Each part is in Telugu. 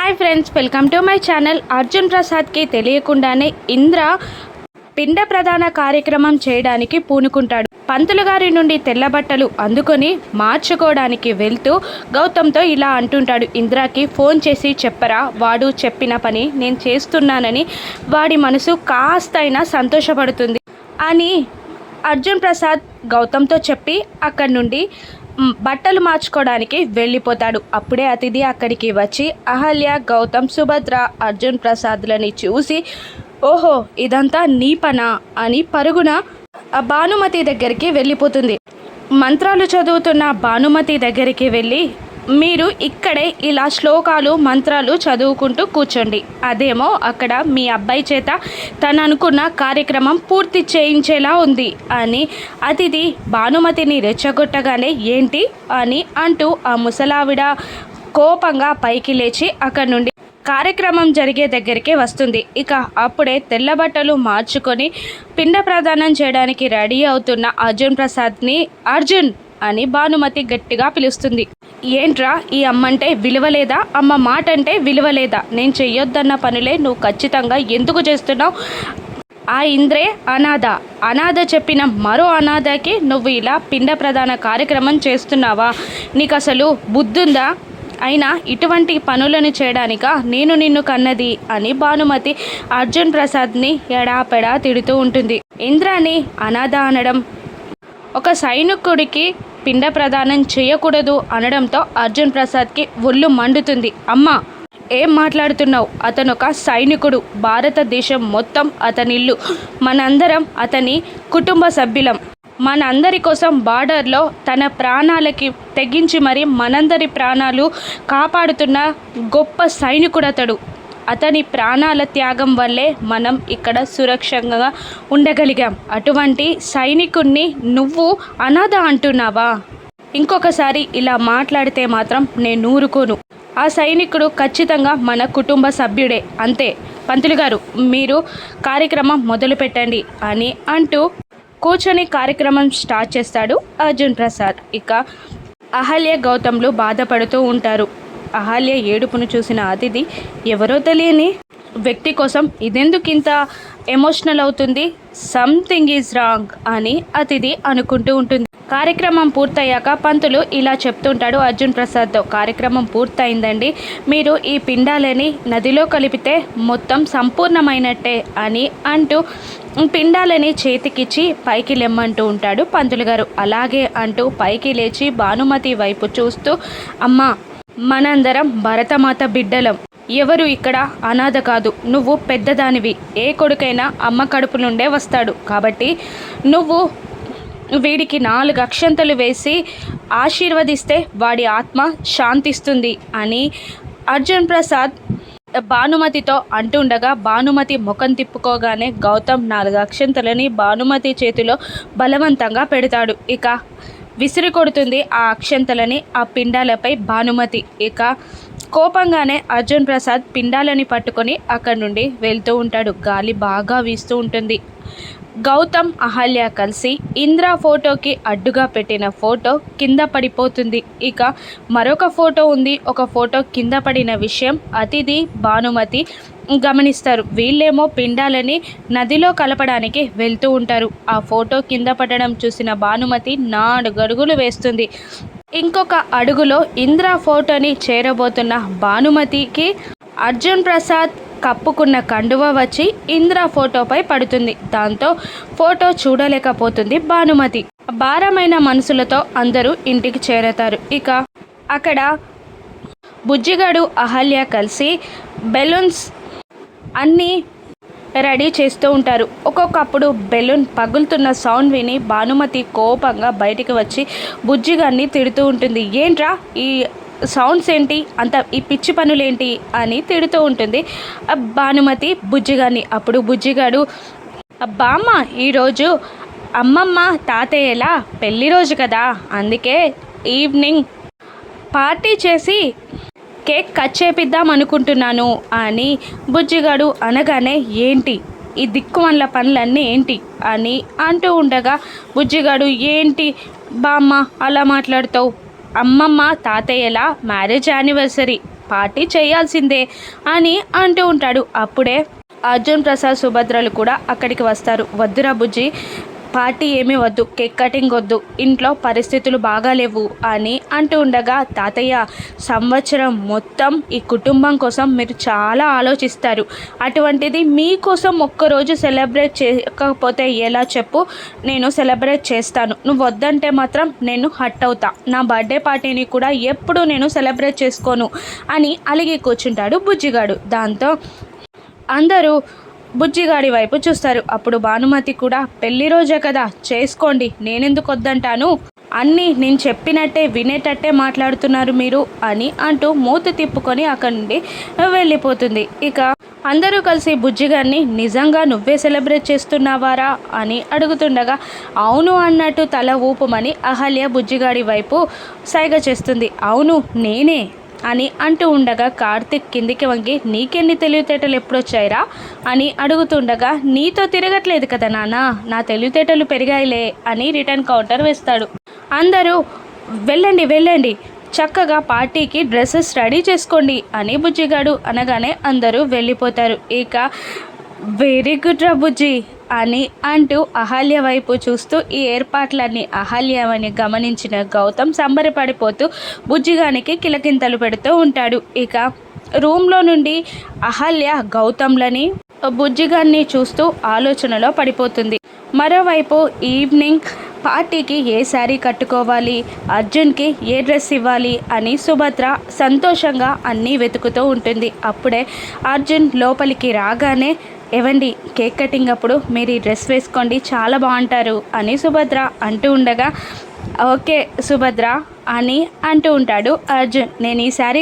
Hi friends, welcome to my channel. Arjun ప్రసాద్కి తెలియకుండానే ఇంద్ర పిండ ప్రధాన కార్యక్రమం చేయడానికి పూనుకుంటాడు. పంతులు గారి నుండి తెల్ల బట్టలు అందుకొని మార్చుకోవడానికి వెళ్తూ గౌతమ్తో ఇలా అంటుంటాడు. ఇంద్రకి ఫోన్ చేసి చెప్పరా, వాడు చెప్పిన పని నేను చేస్తున్నానని వాడి మనసు కాస్తైనా సంతోషపడుతుంది అని అర్జున్ ప్రసాద్ గౌతమ్తో చెప్పి అక్కడి నుండి బట్టలు మార్చుకోవడానికి వెళ్ళిపోతాడు. అప్పుడే అతిథి అక్కడికి వచ్చి అహల్య, గౌతమ్, సుభద్ర, అర్జున్ ప్రసాద్లని చూసి ఓహో ఇదంతా నీ పనా అని పరుగున భానుమతి దగ్గరికి వెళ్ళిపోతుంది. మంత్రాలు చదువుతున్న భానుమతి దగ్గరికి వెళ్ళి మీరు ఇక్కడే ఇలా శ్లోకాలు మంత్రాలు చదువుకుంటూ కూర్చోండి, అదేమో అక్కడ మీ అబ్బాయి చేత తను అనుకున్న కార్యక్రమం పూర్తి చేయించేలా ఉంది అని అతిథి భానుమతిని రెచ్చగొట్టగానే ఏంటి అని అంటూ ఆ ముసలావిడ కోపంగా పైకి లేచి అక్కడి నుండి కార్యక్రమం జరిగే దగ్గరికి వస్తుంది. ఇక అప్పుడే తెల్ల బట్టలు మార్చుకొని పిండ ప్రదానం చేయడానికి రెడీ అవుతున్న అర్జున్ ప్రసాద్ని అర్జున్ అని భానుమతి గట్టిగా పిలుస్తుంది. ఏంట్రా ఈ అమ్మంటే విలువలేదా, అమ్మ మాట అంటే విలువలేదా, నేను చెయ్యొద్దన్న పనులే నువ్వు ఖచ్చితంగా ఎందుకు చేస్తున్నావు? ఆ ఇంద్రే అనాథ చెప్పిన మరో అనాథకి నువ్వు ఇలా పిండ ప్రధాన కార్యక్రమం చేస్తున్నావా? నీకు అసలు బుద్ధుందా? అయినా ఇటువంటి పనులను చేయడానిక నేను నిన్ను కన్నది అని భానుమతి అర్జున్ ప్రసాద్ని ఎడాపెడా తిడుతూ ఉంటుంది. ఇంద్రాని అనాథ అనడం, ఒక సైనికుడికి పిండ ప్రదానం చేయకూడదు అనడంతో అర్జున్ ప్రసాద్కి ఒళ్ళు మండుతుంది. అమ్మా ఏం మాట్లాడుతున్నావు? అతను ఒక సైనికుడు, భారతదేశం మొత్తం అతనిల్లు, మనందరం అతని కుటుంబ సభ్యులం, మనందరి కోసం బార్డర్లో తన ప్రాణాలకి తెగించి మరి మనందరి ప్రాణాలు కాపాడుతున్న గొప్ప సైనికుడు అతడు. అతని ప్రాణాల త్యాగం వల్లే మనం ఇక్కడ సురక్షంగా ఉండగలిగాం. అటువంటి సైనికుణ్ణి నువ్వు అనాథ అంటున్నావా? ఇంకొకసారి ఇలా మాట్లాడితే మాత్రం నేను ఊరుకోను. ఆ సైనికుడు ఖచ్చితంగా మన కుటుంబ సభ్యుడే, అంతే. పంతులు గారు మీరు కార్యక్రమం మొదలు పెట్టండి అని అంటూ కూర్చొని కార్యక్రమం స్టార్ట్ చేస్తాడు అర్జున్ ప్రసాద్. ఇక అహల్య, గౌతమ్లు బాధపడుతూ ఉంటారు. అహల్య ఏడుపును చూసిన అతిథి ఎవరో తెలియని వ్యక్తి కోసం ఇదెందుకు ఇంత ఎమోషనల్ అవుతుంది, సంథింగ్ ఈజ్ రాంగ్ అని అతిథి అనుకుంటూ ఉంటుంది. కార్యక్రమం పూర్తయ్యాక పంతులు ఇలా చెప్తుంటాడు అర్జున్ ప్రసాద్తో, కార్యక్రమం పూర్తయిందండి, మీరు ఈ పిండాలని నదిలో కలిపితే మొత్తం సంపూర్ణమైనట్టే అని అంటూ పిండాలని చేతికిచ్చి పైకి లెమ్మంటూ ఉంటాడు పంతులు గారు. అలాగే అంటూ పైకి లేచి భానుమతి వైపు చూస్తూ, అమ్మా మనందరం భరతమాత బిడ్డలం, ఎవరు ఇక్కడ అనాథ కాదు, నువ్వు పెద్దదానివి, ఏ కొడుకైనా అమ్మ కడుపు నుండే వస్తాడు, కాబట్టి నువ్వు వీడికి 4 అక్షంతలు వేసి ఆశీర్వదిస్తే వాడి ఆత్మ శాంతిస్తుంది అని అర్జున్ ప్రసాద్ భానుమతితో అంటుండగా భానుమతి ముఖం తిప్పుకోగానే గౌతమ్ 4 అక్షంతలని భానుమతి చేతిలో బలవంతంగా పెడతాడు. ఇక విసిరి కొడుతుంది ఆ అక్షంతలని ఆ పిండాలపై భానుమతి. ఇక కోపంగానే అర్జున్ ప్రసాద్ పిండాలని పట్టుకొని అక్కడి నుండి వెళ్తూ ఉంటాడు. గాలి బాగా వీస్తూ ఉంటుంది. గౌతమ్, అహల్య కలిసి ఇంద్ర ఫోటోకి అడ్డుగా పెట్టిన ఫోటో కింద పడిపోతుంది. ఇక మరొక ఫోటో ఉంది. ఒక ఫోటో కింద పడిన విషయం అతిథి, భానుమతి గమనిస్తారు. వీళ్ళేమో పిండాలని నదిలో కలపడానికి వెళ్తూ ఉంటారు. ఆ ఫోటో కింద పడడం చూసిన భానుమతి 4 అడుగులు వేస్తుంది. ఇంకొక అడుగులో ఇంద్ర ఫోటోని చేరబోతున్న భానుమతికి అర్జున్ ప్రసాద్ కప్పుకున్న కండువ వచ్చి ఇంద్ర ఫోటోపై పడుతుంది. దాంతో ఫోటో చూడలేకపోతుంది భానుమతి. భారమైన మనసులతో అందరూ ఇంటికి చేరతారు. ఇక అక్కడ బుజ్జిగాడు, అహల్య కలిసి బెలూన్స్ అన్నీ రెడీ చేస్తూ ఉంటారు. ఒక్కొక్కప్పుడు బెలూన్ పగులుతున్న సౌండ్ విని భానుమతి కోపంగా బయటికి వచ్చి బుజ్జిగాడిని తిడుతూ ఉంటుంది. ఏంట్రా ఈ సౌండ్స్ ఏంటి, అంత ఈ పిచ్చి పనులేంటి అని తిడుతూ ఉంటుంది భానుమతి బుజ్జిగాడిని. అప్పుడు బుజ్జిగాడు, బామ్మ ఈరోజు అమ్మమ్మ తాతయ్యల పెళ్లి రోజు కదా, అందుకే ఈవినింగ్ పార్టీ చేసి కేక్ కట్ చేపిద్దాం అనుకుంటున్నాను అని బుజ్జిగాడు అనగానే ఏంటి ఈ దిక్కుమల్ల పనులన్నీ ఏంటి అని అంటూ ఉండగా బుజ్జిగాడు, ఏంటి బామ్మ అలా మాట్లాడుతావు, అమ్మమ్మ తాతయ్యల మ్యారేజ్ యానివర్సరీ పార్టీ చేయాల్సిందే అని అంటూ ఉంటాడు. అప్పుడే అర్జున్ ప్రసాద్ సుభద్రలు కూడా అక్కడికి వస్తారు. వద్దురా బుజ్జి, పార్టీ ఏమీ వద్దు, కేక్ కటింగ్ వద్దు, ఇంట్లో పరిస్థితులు బాగాలేవు అని అంటూ ఉండగా, తాతయ్య సంవత్సరం మొత్తం ఈ కుటుంబం కోసం మీరు చాలా ఆలోచిస్తారు, అటువంటిది మీకోసం ఒక్కరోజు సెలబ్రేట్ చేయకపోతే ఎలా చెప్పు? నేను సెలబ్రేట్ చేస్తాను, నువ్వు వద్దంటే మాత్రం నేను హట్ అవుతా, నా బర్త్డే పార్టీని కూడా ఎప్పుడూ నేను సెలబ్రేట్ చేసుకోను అని అలిగి కూర్చుంటాడు బుజ్జిగాడు. దాంతో అందరూ బుజ్జిగాడి వైపు చూస్తారు. అప్పుడు భానుమతి కూడా, పెళ్లి రోజే కదా, చేసుకోండి, నేనెందుకు వద్దంటాను, అన్నీ నేను చెప్పినట్టే వినేటట్టే మాట్లాడుతున్నారు మీరు అని అంటూ మూతి తిప్పుకొని అక్కడి నుండి వెళ్ళిపోతుంది. ఇక అందరూ కలిసి బుజ్జిగాడిని, నిజంగా నువ్వే సెలబ్రేట్ చేస్తున్నావారా అని అడుగుతుండగా, అవును అన్నట్టు తల ఊపమని అహల్య బుజ్జిగాడి వైపు సైగ చేస్తుంది. అవును నేనే అని అంటూ ఉండగా, కార్తిక్ కిందికి వంగి, నీకెన్ని తెలివితేటలు ఎప్పుడొచ్చాయిరా అని అడుగుతుండగా, నీతో తిరగట్లేదు కదా నాన్న, నా తెలివితేటలు పెరిగాయిలే అని రిటర్న్ కౌంటర్ వేస్తాడు. అందరూ వెళ్ళండి వెళ్ళండి, చక్కగా పార్టీకి డ్రెస్సెస్ రెడీ చేసుకోండి అని బుజ్జిగాడు అనగానే అందరూ వెళ్ళిపోతారు. ఇక వెరీ గుడ్ రా బుజ్జి అని అంటూ అహల్య వైపు చూస్తూ ఈ ఏర్పాట్లన్నీ అహల్యమని గమనించిన గౌతమ్ సంబరపడిపోతూ బుజ్జిగానికి కిలకింతలు పెడుతూ ఉంటాడు. ఇక రూమ్లో నుండి అహల్య గౌతమ్లని బుజ్జిగాన్ని చూస్తూ ఆలోచనలో పడిపోతుంది. మరోవైపు ఈవినింగ్ పార్టీకి ఏ శారీ కట్టుకోవాలి, అర్జున్కి ఏ డ్రెస్ ఇవ్వాలి అని సుభద్ర సంతోషంగా అన్నీ వెతుకుతూ ఉంటుంది. అప్పుడే అర్జున్ లోపలికి రాగానే, ఏవండి, కేక్ కటింగ్ అప్పుడు మీరు ఈ డ్రెస్ వేసుకోండి, చాలా బాగుంటారు అని సుభద్ర అంటూ ఉండగా, ఓకే సుభద్ర అని అంటూ ఉంటాడు అర్జున్. నేను ఈ శారీ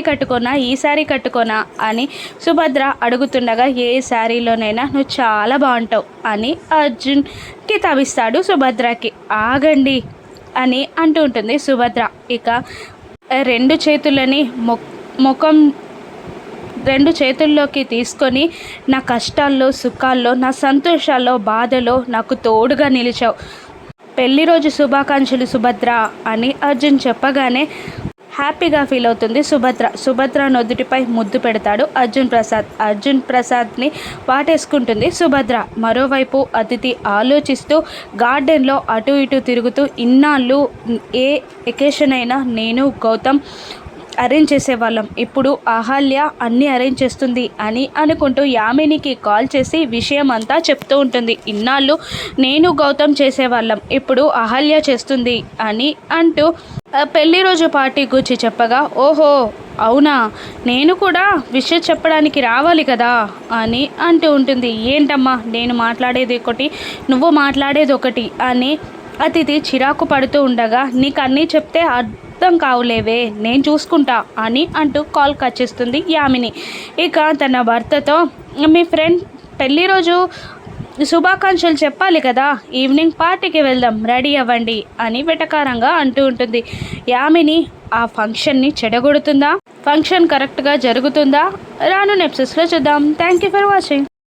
కట్టుకోనా అని సుభద్ర అడుగుతుండగా, ఏ శారీలోనైనా నువ్వు చాలా బాగుంటావు అని అర్జున్కి తవిస్తాడు సుభద్రకి. ఆగండి అని అంటూ ఉంటుంది సుభద్ర. ఇక రెండు చేతులని రెండు చేతుల్లోకి తీసుకొని, నా కష్టాల్లో సుఖాల్లో, నా సంతోషాల్లో బాధలో నాకు తోడుగా నిలిచావు, పెళ్లి రోజు శుభాకాంక్షలు సుభద్ర అని అర్జున్ చెప్పగానే హ్యాపీగా ఫీల్ అవుతుంది సుభద్ర. సుభద్ర నొద్దుటిపై ముద్దు పెడతాడు అర్జున్ ప్రసాద్ని వాటేసుకుంటుంది సుభద్ర. మరోవైపు అతిథి ఆలోచిస్తూ గార్డెన్లో అటు ఇటు తిరుగుతూ, ఇన్నాళ్ళు ఏ ఎకేషన్ అయినా నేను గౌతమ్ అరేంజ్ చేసేవాళ్ళం, ఇప్పుడు అహల్య అన్నీ అరేంజ్ చేస్తుంది అని అనుకుంటూ యామినికి కాల్ చేసి విషయం అంతా చెప్తూ ఉంటుంది. ఇన్నాళ్ళు నేను గౌతమ్ చేసేవాళ్ళం, ఇప్పుడు అహల్య చేస్తుంది అని అంటూ పెళ్లి రోజు పార్టీ గురించి చెప్పగా, ఓహో అవునా, నేను కూడా విషయం చెప్పడానికి రావాలి కదా అని అంటూ ఉంటుంది. ఏంటమ్మా, నేను మాట్లాడేది ఒకటి, నువ్వు మాట్లాడేది ఒకటి అని అతిథి చిరాకు పడుతూ ఉండగా, నీకు అన్నీ చెప్తే అర్థం కావులేవే, నేను చూసుకుంటా అని అంటూ కాల్ కట్ చేస్తుంది యామిని. ఇక తన భర్తతో, మీ ఫ్రెండ్ పెళ్లి రోజు శుభాకాంక్షలు చెప్పాలి కదా, ఈవినింగ్ పార్టీకి వెళ్దాం, రెడీ అవ్వండి అని వెటకారంగా అంటూ ఉంటుంది. యామిని ఆ ఫంక్షన్ని చెడగొడుతుందా, ఫంక్షన్ కరెక్ట్గా జరుగుతుందా, రాను ఎపిసోడ్స్లో చూద్దాం. Thank you for watching.